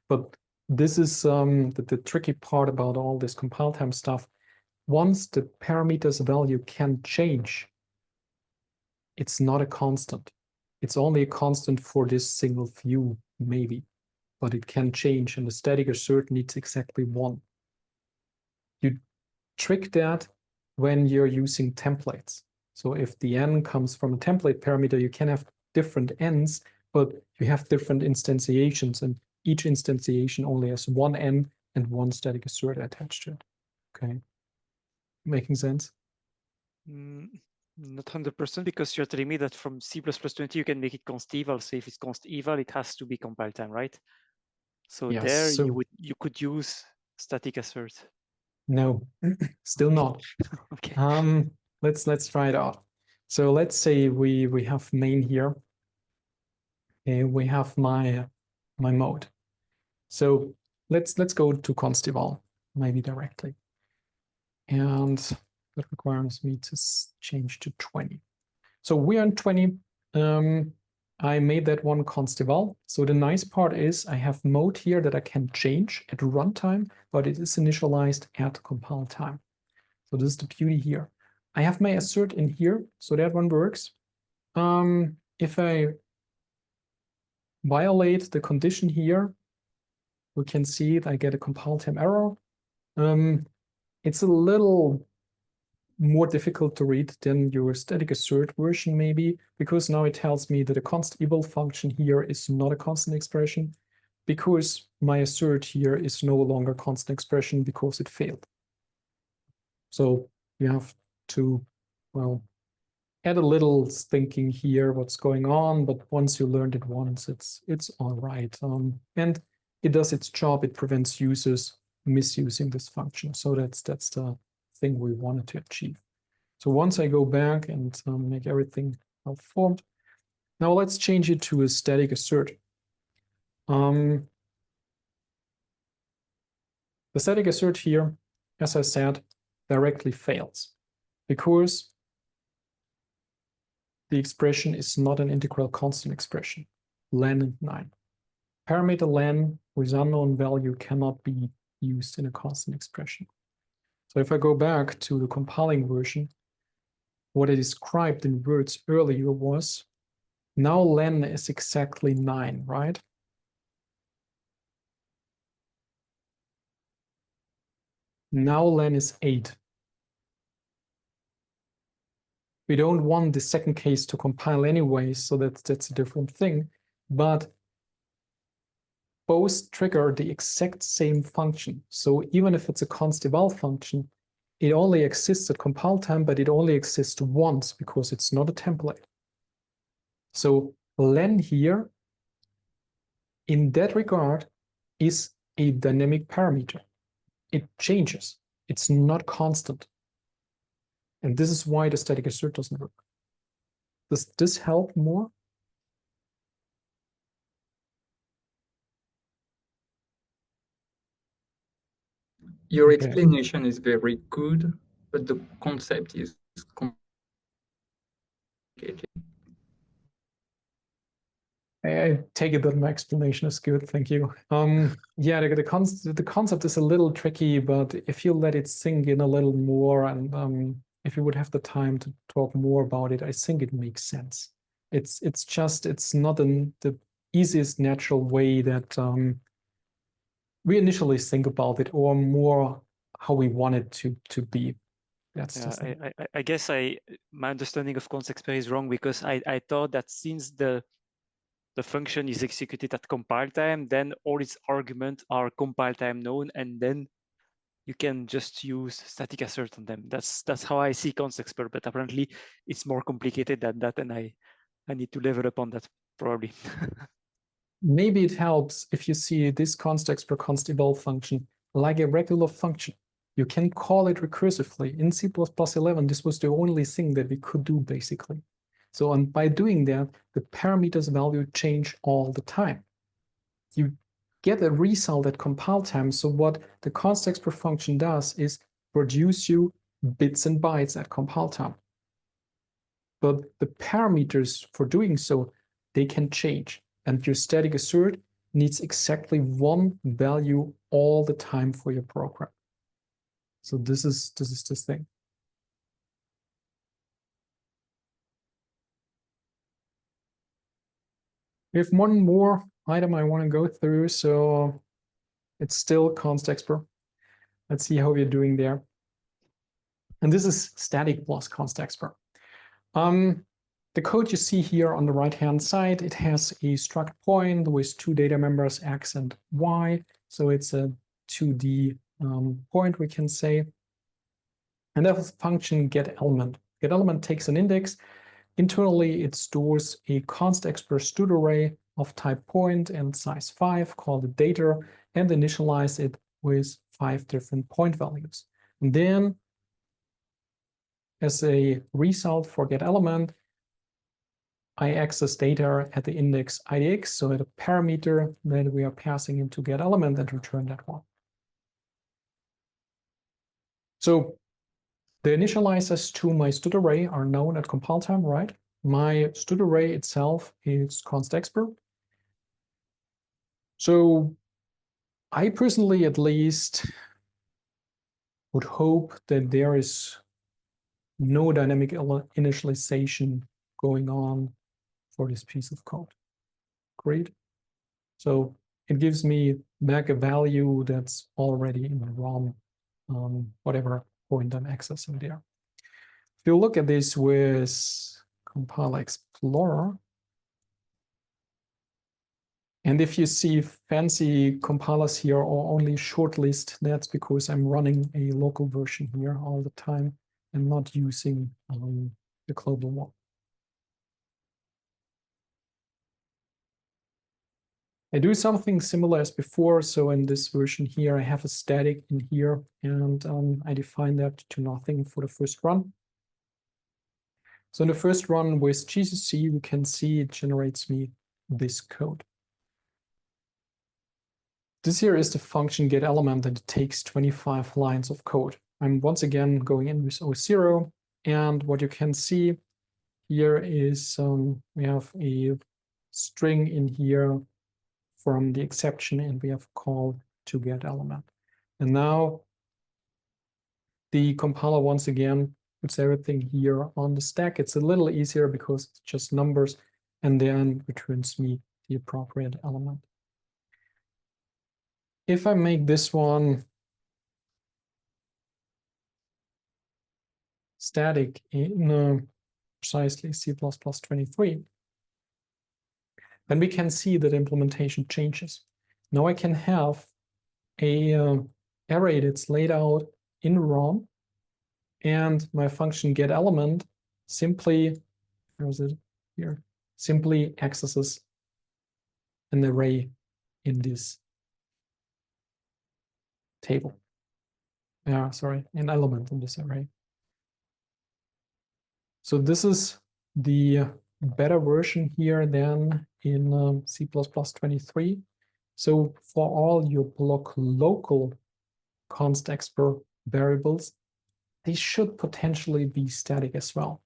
But this is the tricky part about all this compile time stuff. Once the parameter's value can change, it's not a constant. It's only a constant for this single view, maybe, but it can change, and the static assert needs exactly 1. You trick that when you're using templates. So if the n comes from a template parameter, you can have different n's, but you have different instantiations, and each instantiation only has 1 n and 1 static assert attached to it. Okay, making sense? Not 100%, because you're telling me that from C++20 you can make it const eval. So if it's const eval, it has to be compile time, right? So Yes, there so you could use static assert. No, still not. Okay. Let's try it out. So let's say we have main here. Okay, we have my mode. So let's go to const eval, maybe directly. And that requires me to change to 20. So we are in 20. I made that one const eval. So the nice part is I have mode here that I can change at runtime, but it is initialized at compile time. So this is the beauty here. I have my assert in here, so that one works. If I violate the condition here, we can see that I get a compile time error. It's a little more difficult to read than your static assert version maybe, because now it tells me that a const eval function here is not a constant expression, because my assert here is no longer constant expression because it failed. So you have to, well, add a little thinking here what's going on, but once you learned it once, it's all right. And it does its job. It prevents users misusing this function. So that's the thing we wanted to achieve. So once I go back and make everything formed, now let's change it to a static assert. The static assert here, as I said, directly fails because the expression is not an integral constant expression, len and 9. Parameter len with unknown value cannot be used in a constant expression. So if I go back to the compiling version, what I described in words earlier was, now len is exactly 9, right? Now len is 8. We don't want the second case to compile anyway, so that's a different thing. But both trigger the exact same function. So even if it's a const eval function, it only exists at compile time, but it only exists once because it's not a template. So len here, in that regard, is a dynamic parameter. It changes. It's not constant. And this is why the static assert doesn't work. Does this help more? Your explanation is very good, but the concept is complicated. I take it that my explanation is good, thank you. Yeah, the concept is a little tricky, but if you let it sink in a little more, and if you would have the time to talk more about it, I think it makes sense. It's not the easiest natural way that we initially think about it, or more how we want it to be. That's the thing. I guess my understanding of Constexpr is wrong, because I thought that since the function is executed at compile time, then all its arguments are compile time known, and then you can just use static assert on them. That's how I see Constexpr, but apparently it's more complicated than that, and I need to level up on that probably. Maybe it helps if you see this Constexpr const eval function like a regular function. You can call it recursively. In C++11, this was the only thing that we could do, basically. So by doing that, the parameters value change all the time. You get a result at compile time. So what the Constexpr function does is produce you bits and bytes at compile time. But the parameters for doing so, they can change. And your static assert needs exactly one value all the time for your program. So this is this thing. We have one more item I want to go through. So it's still Constexpr. Let's see how we're doing there. And this is static plus Constexpr. The code you see here on the right-hand side, it has a struct point with two data members, x and y. So it's a 2D point, we can say. And that function getElement. GetElement takes an index. Internally, it stores a Constexpr std array of type point and size 5 called the data, and initialize it with 5 different point values. And then, as a result for getElement, I access data at the index idx, so at a parameter that we are passing into getElement, and return that one. So the initializers to my std array are known at compile time, right? my std array itself is Constexpr. So I personally, at least, would hope that there is no dynamic initialization going on for this piece of code. Great. So it gives me back a value that's already in the ROM, whatever point I'm accessing there. If you look at this with Compile Explorer, and if you see fancy compilers here or only shortlist, that's because I'm running a local version here all the time and not using the global one. I do something similar as before. So in this version here, I have a static in here, and I define that to nothing for the first run. So in the first run with GCC, you can see it generates me this code. This here is the function getElement, and it takes 25 lines of code. I'm once again going in with O0, and what you can see here is we have a string in here from the exception, and we have a call to getElement. And now the compiler once again puts everything here on the stack. It's a little easier because it's just numbers, and then returns me the appropriate element. If I make this one static in precisely C++23, then we can see that implementation changes. Now I can have a array that's laid out in ROM, and my function getElement simply, where is it here? Simply accesses an array in this table. Sorry, an element in this array. So this is the better version here than in C++23. So for all your block local Constexpr variables, they should potentially be static as well,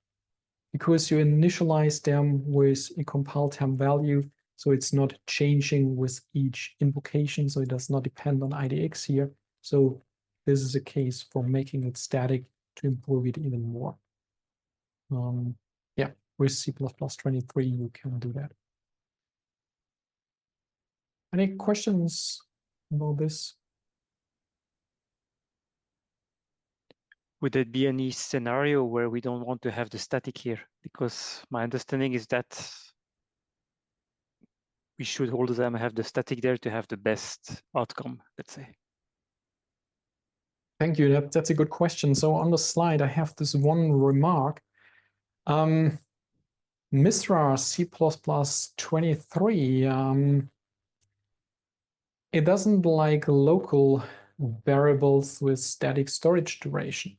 because you initialize them with a compile temp value, so it's not changing with each invocation, so it does not depend on IDX here. So this is a case for making it static to improve it even more. Yeah, with C++23, you can do that. Any questions about this? Would there be any scenario where we don't want to have the static here? Because my understanding is that we should all the time have the static there to have the best outcome, let's say. Thank you. That's a good question. So on the slide, I have this one remark. Misra C++23, it doesn't like local variables with static storage duration.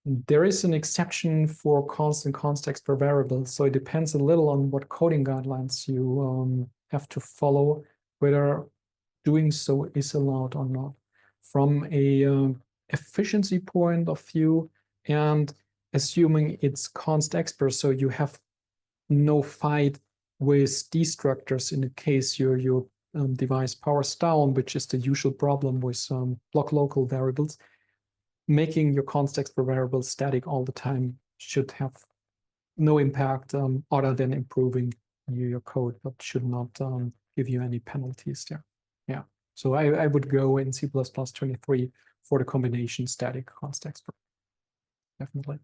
There is an exception for const and Constexpr variables, so it depends a little on what coding guidelines you have to follow, whether doing so is allowed or not. From a efficiency point of view, and assuming it's Constexpr, so you have no fight with destructors in the case your device powers down, which is the usual problem with block local variables. Making your Constexpr variable static all the time should have no impact other than improving your code, but should not give you any penalties there. Yeah, so I would go in C++23 for the combination static Constexpr, definitely.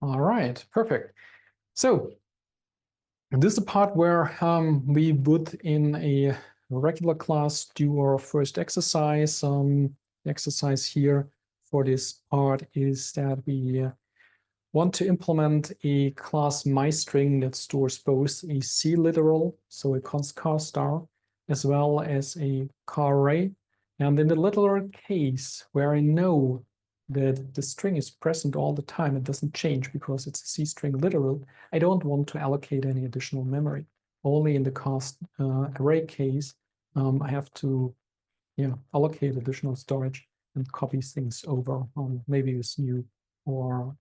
All right, perfect. So this is the part where we would, in a regular class, do our first exercise. The exercise here for this part is that we want to implement a class myString that stores both a C literal, so a const car star, as well as a car array. And in the literal case, where I know that the string is present all the time, it doesn't change because it's a C string literal, I don't want to allocate any additional memory. Only in the const array case, I have to allocate additional storage and copies things over, maybe with new or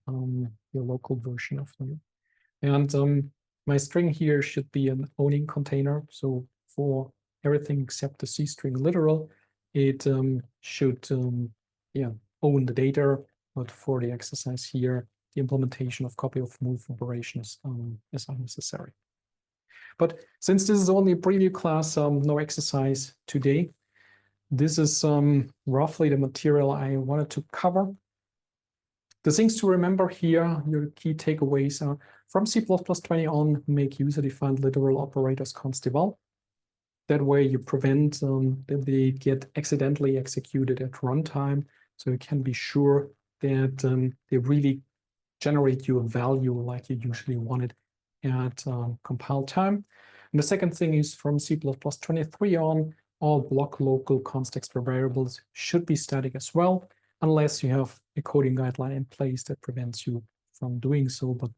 your local version of new. And my string here should be an owning container. So for everything except the C string literal, it should own the data. But for the exercise here, the implementation of copy of move operations is unnecessary. But since this is only a preview class, no exercise today. This is roughly the material I wanted to cover. The things to remember here, your key takeaways are: from C++20 on, make user-defined literal operators const eval. That way you prevent that they get accidentally executed at runtime, so you can be sure that they really generate you a value like you usually want it at compile time. And the second thing is, from C++23 on, all block local Constexpr variables should be static as well, unless you have a coding guideline in place that prevents you from doing so, but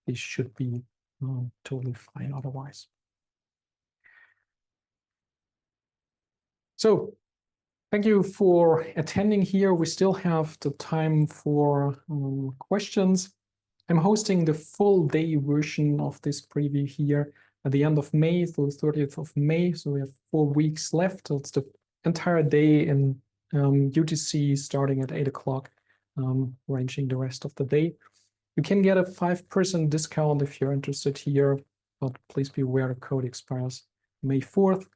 they should be totally fine otherwise. So thank you for attending here. We still have the time for questions. I'm hosting the full day version of this preview here at the end of May, so 30th of May. So we have 4 weeks left. So it's the entire day in UTC starting at 8 o'clock, ranging the rest of the day. You can get a 5% discount if you're interested here, but please be aware the code expires May 4th.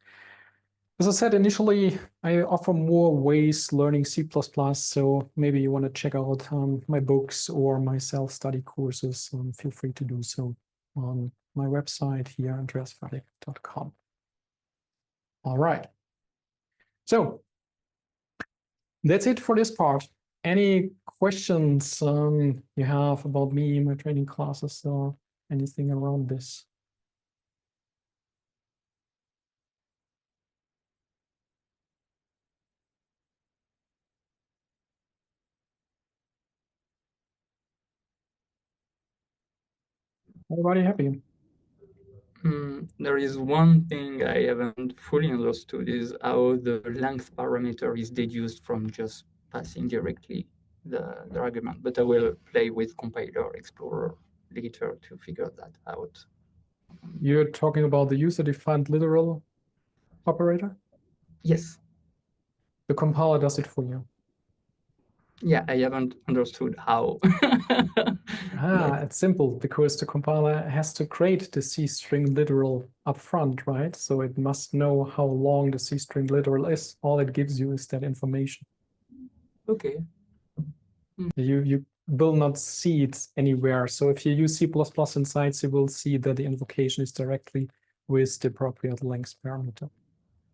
As I said initially, I offer more ways learning C++, so maybe you want to check out my books or my self-study courses. Feel free to do so on my website here, andreasverdig.com. All right. So that's it for this part. Any questions you have about me, my training classes, or anything around this? Everybody happy? There is one thing I haven't fully understood, is how the length parameter is deduced from just passing directly the argument, but I will play with Compiler Explorer later to figure that out. You're talking about the user-defined literal operator? Yes. The compiler does it for you. Yeah, I haven't understood how. It's simple, because the compiler has to create the C string literal upfront, right? So it must know how long the C string literal is. All it gives you is that information. Okay. You will not see it anywhere. So if you use C++ insights, you will see that the invocation is directly with the appropriate length parameter.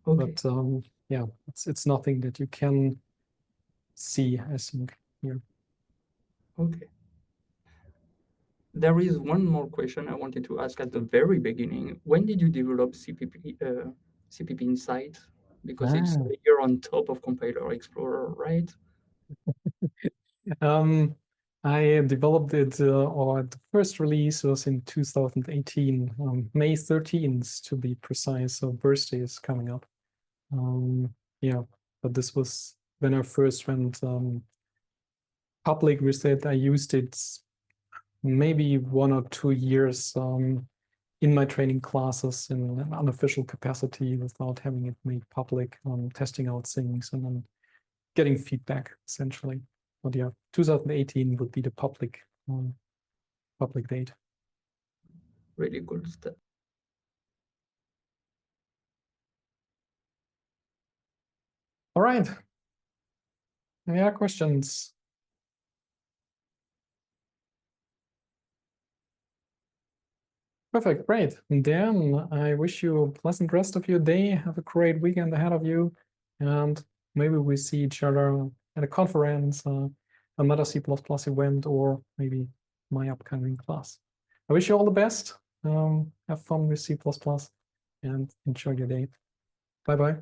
Okay. But yeah, it's nothing that you can see, I think, here. Okay. There is one more question I wanted to ask at the very beginning. When did you develop CPP Insight? Because it's here on top of Compiler Explorer, right? I developed it, or the first release was in 2018, May 13th to be precise. So birthday is coming up. Yeah, but this was when I first went public with it. I used it maybe 1 or 2 years in my training classes in an unofficial capacity without having it made public, testing out things and then getting feedback essentially. But yeah, 2018 would be the public date. Really good stuff. All right. Any other questions? Perfect, great. And then I wish you a pleasant rest of your day. Have a great weekend ahead of you. And maybe we see each other at a conference, another C++ event, or maybe my upcoming class. I wish you all the best. Have fun with C++ and enjoy your day. Bye-bye.